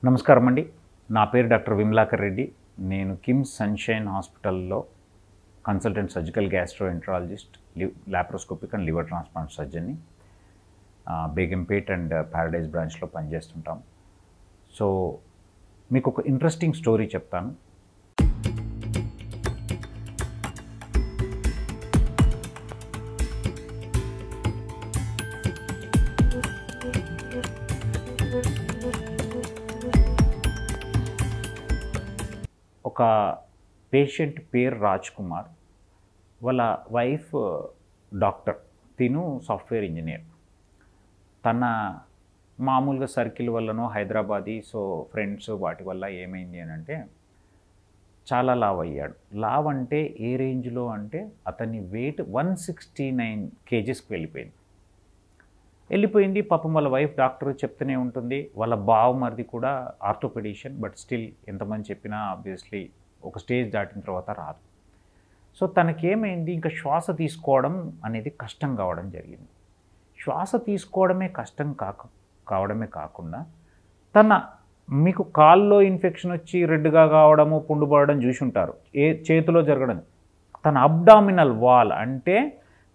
నమస్కారం అండి. నా పేరు డాక్టర్ విమలాకర్ రెడ్డి. నేను కిమ్స్ సన్షైన్ హాస్పిటల్లో consultant surgical gastroenterologist, laparoscopic and liver transplant సర్జన్ని. బేగంపేట్ అండ్ ప్యారడైజ్ బ్రాంచ్లో పనిచేస్తుంటాం. సో మీకు ఒక ఇంట్రెస్టింగ్ స్టోరీ చెప్తాను. ఒక పేషెంట్ పేరు రాజ్ కుమార్. వాళ్ళ వైఫ్ డాక్టర్, తిను సాఫ్ట్వేర్ ఇంజనీర్. తన మామూలుగా సర్కిల్ వల్లనో హైదరాబాదీ ఫ్రెండ్స్ వాటి వల్ల ఏమైంది అని అంటే చాలా లావ్ అయ్యాడు. లావ్ అంటే ఏ రేంజ్లో అంటే అతని వెయిట్ 169 kgsకి వెళ్ళిపోయింది. పాపం వాళ్ళ వైఫ్ డాక్టర్ చెప్తూనే ఉంటుంది. వాళ్ళ బావమరిది కూడా ఆర్థోపెడిషియన్, బట్ స్టిల్ ఎంతమంది చెప్పినా ఆబ్వియస్లీ ఒక స్టేజ్ దాటిన తర్వాత రాదు. సో తనకేమైంది, ఇంకా శ్వాస తీసుకోవడం అనేది కష్టం కావడం జరిగింది. శ్వాస తీసుకోవడమే కష్టం కావడమే కాకుండా మీకు కాల్లో ఇన్ఫెక్షన్ వచ్చి రెడ్గా కావడము, పుండు పడడం చూసి ఉంటారు. చేతిలో జరగడం, తన అబ్డామినల్ వాల్ అంటే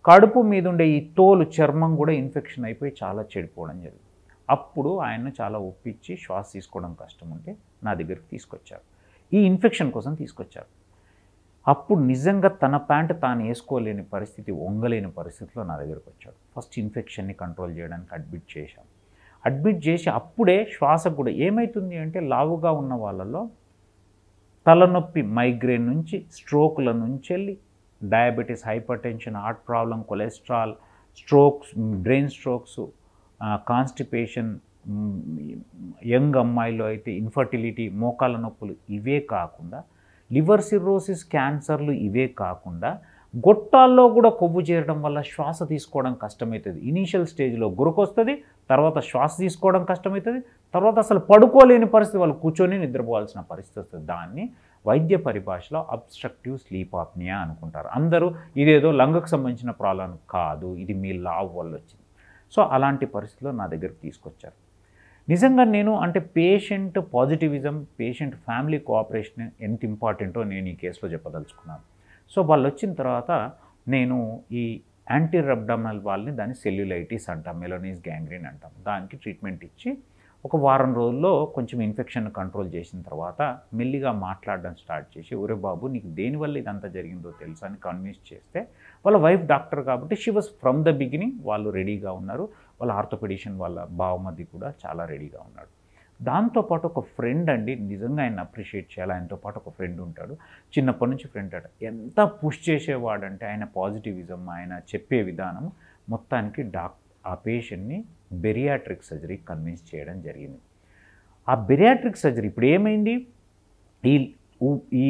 కడుపు మీద ఉండే ఈ తోలు చర్మం కూడా ఇన్ఫెక్షన్ అయిపోయి చాలా చెడిపోవడం జరిగింది. అప్పుడు ఆయన్ను చాలా ఒప్పించి శ్వాస తీసుకోవడం కష్టం ఉంటే నా దగ్గరికి తీసుకొచ్చారు. ఈ ఇన్ఫెక్షన్ కోసం తీసుకొచ్చారు. అప్పుడు నిజంగా తన ప్యాంట్ తాను వేసుకోలేని పరిస్థితి, వంగలేని పరిస్థితిలో నా దగ్గరికి వచ్చాడు. ఫస్ట్ ఇన్ఫెక్షన్ని కంట్రోల్ చేయడానికి అడ్మిట్ చేశాం. అడ్మిట్ చేసి అప్పుడే శ్వాసకు కూడా ఏమవుతుంది అంటే, లావుగా ఉన్న వాళ్ళలో తలనొప్పి, మైగ్రేన్ నుంచి, స్ట్రోకుల నుంచి వెళ్ళి diabetes, hyper tension, heart problem, cholesterol, strokes, brain strokes, constipation, young అమ్మాయిలో అయితే ఇన్ఫర్టిలిటీ, మోకాళ్ళ నొప్పులు, ఇవే కాకుండా లివర్ సిర్రోసిస్, క్యాన్సర్లు, ఇవే కాకుండా గొట్టాల్లో కూడా కొవ్వు చేరడం వల్ల శ్వాస తీసుకోవడం కష్టమవుతుంది. ఇనీషియల్ స్టేజ్లో గురకొస్తుంది, తర్వాత శ్వాస తీసుకోవడం కష్టమవుతుంది, తర్వాత అసలు పడుకోలేని పరిస్థితి, వాళ్ళు కూర్చొని నిద్రపోవాల్సిన పరిస్థితి వస్తుంది. దాన్ని వైద్య పరిభాషలో అబ్స్ట్రక్టివ్ స్లీప్ ఆప్నియా అనుకుంటారు. అందరూ ఇదేదో లంగ్కి సంబంధించిన ప్రాబ్లం కాదు, ఇది మీ లావ్ వల్ల వచ్చింది. సో అలాంటి పరిస్థితిలో నా దగ్గరికి తీసుకొచ్చారు. నిజంగా నేను అంటే patient positivism, patient family cooperation ఎంత ఇంపార్టెంటో నేను ఈ కేసులో చెప్పదలుచుకున్నాను. సో వాళ్ళు వచ్చిన తర్వాత నేను ఈ యాంటీర్ అబ్డామినల్ వాల్ని, దాన్ని సెల్యులైటిస్ అంటాం, మెలోనీస్ గ్యాంగ్రీన్ అంటాం, దానికి ట్రీట్మెంట్ ఇచ్చి ఒక వారం రోజుల్లో కొంచెం ఇన్ఫెక్షన్ కంట్రోల్ చేసిన తర్వాత మెల్లిగా మాట్లాడడం స్టార్ట్ చేసి, ఒరే బాబు నీకు దేనివల్ల ఇదంతా జరిగిందో తెలుసా అని కన్విన్స్ చేస్తే, వాళ్ళ వైఫ్ డాక్టర్ కాబట్టి she was from the beginning వాళ్ళు రెడీగా ఉన్నారు. వాళ్ళ ఆర్థోపెడిషియన్ వాళ్ళ బావమరిది కూడా చాలా రెడీగా ఉన్నాడు. దాంతోపాటు ఒక ఫ్రెండ్ అండి, నిజంగా ఆయన అప్రిషియేట్ చేయాలి. ఆయనతో పాటు ఒక ఫ్రెండ్ ఉంటాడు, చిన్నప్పటి నుంచి ఫ్రెండ్ అట. ఎంత పుష్ చేసేవాడంటే ఆయన పాజిటివిజం, ఆయన చెప్పే విధానం మొత్తానికి ఆ పేషెంట్ని బెరియాట్రిక్ సర్జరీకి కన్విన్స్ చేయడం జరిగింది. ఆ బెరియాట్రిక్ సర్జరీ ఇప్పుడు ఏమైంది, ఈ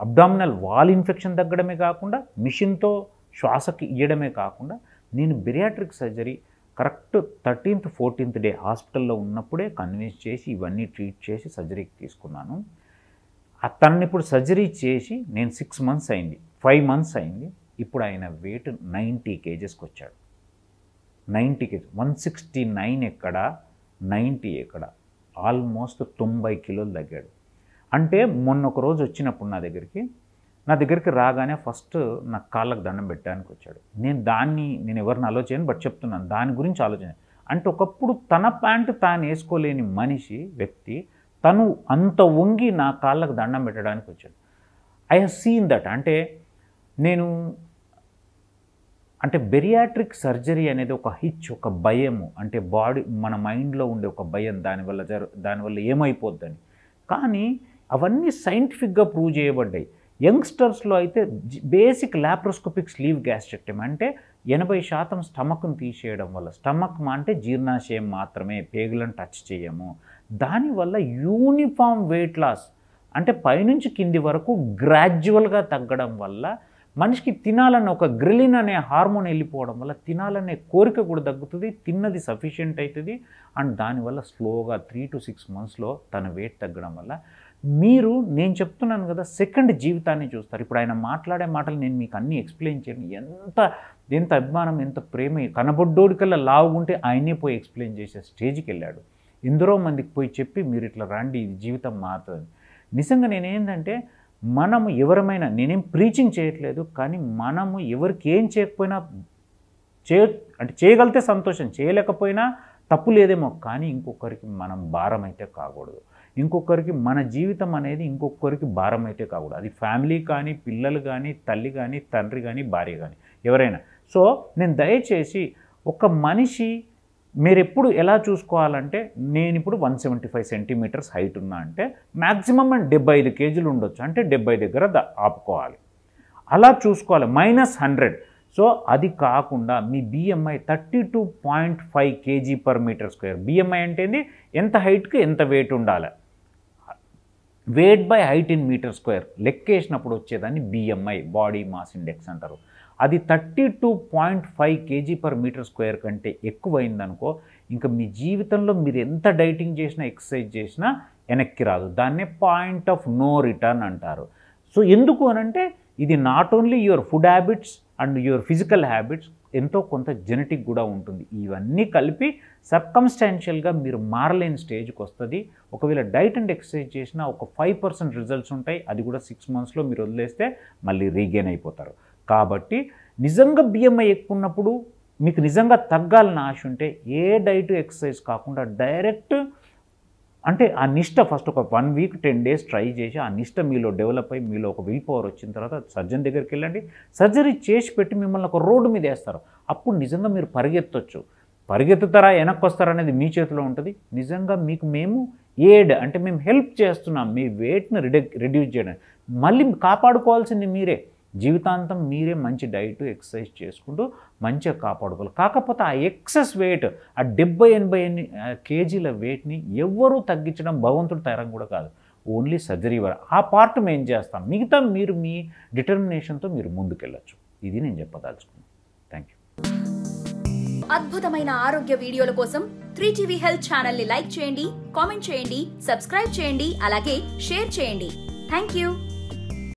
అబ్డామినల్ వాల్ ఇన్ఫెక్షన్ తగ్గడమే కాకుండా, మిషన్తో శ్వాసకి ఇవ్వడమే కాకుండా, నేను bariatric surgery correct 13th 14th day హాస్పిటల్లో ఉన్నప్పుడే కన్విన్స్ చేసి ఇవన్నీ ట్రీట్ చేసి సర్జరీకి తీసుకున్నాను. తనని ఇప్పుడు సర్జరీ చేసి నేను 6 months అయింది, 5 months అయింది. ఇప్పుడు ఆయన వెయిట్ 90 kgsకి వచ్చాడు. 90 kg, 169 ఎక్కడ, 90 ఎక్కడ, ఆల్మోస్ట్ 90 కిలోలు తగ్గాడు. అంటే మొన్న ఒక రోజు వచ్చినప్పుడు నా దగ్గరికి రాగానే ఫస్ట్ నా కాళ్ళకు దండం పెట్టడానికి వచ్చాడు. నేను ఎవరిని ఆలోచన బట్ చెప్తున్నాను, దాని గురించి ఆలోచన. అంటే ఒకప్పుడు తన ప్యాంటు తాను వేసుకోలేని వ్యక్తి తను అంత వంగి నా కాళ్ళకు దండం పెట్టడానికి వచ్చాడు. I have seen that. అంటే బెరియాట్రిక్ సర్జరీ అనేది ఒక ఒక భయము, అంటే మన మైండ్లో ఉండే ఒక భయం, దానివల్ల ఏమైపోద్దని. కానీ అవన్నీ సైంటిఫిక్గా ప్రూవ్ చేయబడ్డాయి. యంగ్స్టర్స్లో అయితే బేసిక్ లాప్రోస్కోపిక్ స్లీవ్ గ్యాస్ట్రెక్టమీ అంటే 80% స్టమక్ను తీసేయడం వల్ల, స్టమక్ అంటే జీర్ణాశయం మాత్రమే, పేగులను టచ్ చేయము, దానివల్ల యూనిఫామ్ వెయిట్ లాస్, అంటే పైనుంచి కింది వరకు గ్రాడ్యువల్గా తగ్గడం వల్ల మనిషికి తినాలన్న ఒక గ్రిలిన్ అనే హార్మోన్ వెళ్ళిపోవడం వల్ల తినాలనే కోరిక కూడా తగ్గుతుంది, తిన్నది సఫిషియెంట్ అవుతుంది. అండ్ దానివల్ల స్లోగా 3 to 6 monthsలో తన వెయిట్ తగ్గడం వల్ల నేను చెప్తున్నాను కదా, సెకండ్ జీవితాన్ని చూస్తారు. ఇప్పుడు ఆయన మాట్లాడే మాటలు నేను మీకు అన్నీ ఎక్స్ప్లెయిన్ చేయను. ఎంత అభిమానం, ఎంత ప్రేమ, కనబడ్డోడికల్లా లావుగుంటే ఆయనే పోయి ఎక్స్ప్లెయిన్ చేసే స్టేజ్కి వెళ్ళాడు. ఎందరో మందికి పోయి చెప్పి మీరు ఇట్లా రండి, ఇది జీవితం మారుతుంది. నిజంగా నేనేంటంటే మనము ఎవరమైనా, నేనేం ప్రీచింగ్ చేయట్లేదు, కానీ మనము ఎవరికి ఏం చేయకపోయినా అంటే చేయగలిగితే సంతోషం, చేయలేకపోయినా తప్పు లేదేమో, కానీ ఇంకొకరికి మనం భారం అయితే కాకూడదు. ఇంకొకరికి మన జీవితం అనేది ఇంకొకరికి భారం అయితే కాకూడదు. అది ఫ్యామిలీ కానీ, పిల్లలు కానీ, తల్లి కానీ, తండ్రి కానీ, భార్య కానీ, ఎవరైనా. సో నేను దయచేసి ఒక మనిషి మీరు ఎప్పుడు ఎలా చూసుకోవాలంటే, నేను ఇప్పుడు 175 సెంటీమీటర్స్ హైట్ ఉన్నా అంటే మ్యాక్సిమం 75 కేజీలు ఉండొచ్చు, అంటే 70 దగ్గర ఆపుకోవాలి. అలా చూసుకోవాలి, -100. సో అది కాకుండా మీ BMI 32.5 kg/m². BMI అంటే ఎంత హైట్కి ఎంత వెయిట్ ఉండాలి, వెయిట్ బై హైట్ ఇన్ మీటర్². లెక్కేసినప్పుడు వచ్చేదాన్ని BMI, బాడీ మాస్ ఇండెక్స్ అంటారు. అది 32.5 kg/m² కంటే ఎక్కువైందనుకో, ఇంకా మీ జీవితంలో మీరు ఎంత డైటింగ్ చేసినా, ఎక్సర్సైజ్ చేసినా వెనక్కి రాదు. దాన్నే పాయింట్ ఆఫ్ నో రిటర్న్ అంటారు. సో ఎందుకు అనంటే ఇది not only your food habits and your physical habits, ఎంతో కొంత జెనెటిక్ కూడా ఉంటుంది. ఇవన్నీ కలిపి సర్కమ్స్టాన్షియల్గా మీరు మారలేని స్టేజ్కి వస్తుంది. ఒకవేళ డైట్ అండ్ ఎక్సర్సైజ్ చేసినా ఒక 5% రిజల్ట్స్ ఉంటాయి. అది కూడా 6 monthsలో మీరు వదిలేస్తే మళ్ళీ రీగెయిన్ అయిపోతారు. కాబట్టి నిజంగా BMI ఎక్కువ ఉన్నప్పుడు, మీకు నిజంగా తగ్గాలని ఆశ ఉంటే ఏ డైట్ ఎక్సర్సైజ్ కాకుండా డైరెక్ట్ అంటే ఆ నిష్ట ఫస్ట్ ఒక 1 week 10 days ట్రై చేసి ఆ నిష్ట మీలో డెవలప్ అయ్యి మీలో ఒక విల్ పవర్ వచ్చిన తర్వాత సర్జన్ దగ్గరికి వెళ్ళండి. సర్జరీ చేసి పెట్టి మిమ్మల్ని ఒక రోడ్డు మీద వేస్తారు. అప్పుడు నిజంగా మీరు పరిగెత్తొచ్చు. పరిగెత్తుతారా వెనక్కి వస్తారా అనేది మీ చేతిలో ఉంటుంది. నిజంగా మీకు మేము అంటే మేము హెల్ప్ చేస్తున్నాం మీ వెయిట్ని రిడ్యూస్ చేయడానికి. మళ్ళీ కాపాడుకోవాల్సింది మీరే. జీవితాంతం మీరే మంచి డైట్ ఎక్సర్సైజ్ చేసుకుంటూ మంచిగా కాపాడుకోవాలి. కాకపోతే ఆ ఎక్సెస్ వెయిట్, ఆ 70-80 కేజీల వెయిట్ని ఎవ్వరూ తగ్గించడం భగవంతుడు తరం కూడా కాదు. ఓన్లీ సర్జరీ వరకు ఆ పార్ట్ మేము చేస్తాం. మిగతా మీరు మీ డిటర్మినేషన్తో మీరు ముందుకెళ్ళచ్చు. ఇది నేను చెప్పదలుచుకున్నాను. Thank you. అద్భుతమైన ఆరోగ్య వీడియోల కోసం 3TV Health ఛానల్ని లైక్ చేయండి, కామెంట్ చేయండి, సబ్స్క్రైబ్ చేయండి, అలాగే షేర్ చేయండి. Thank you.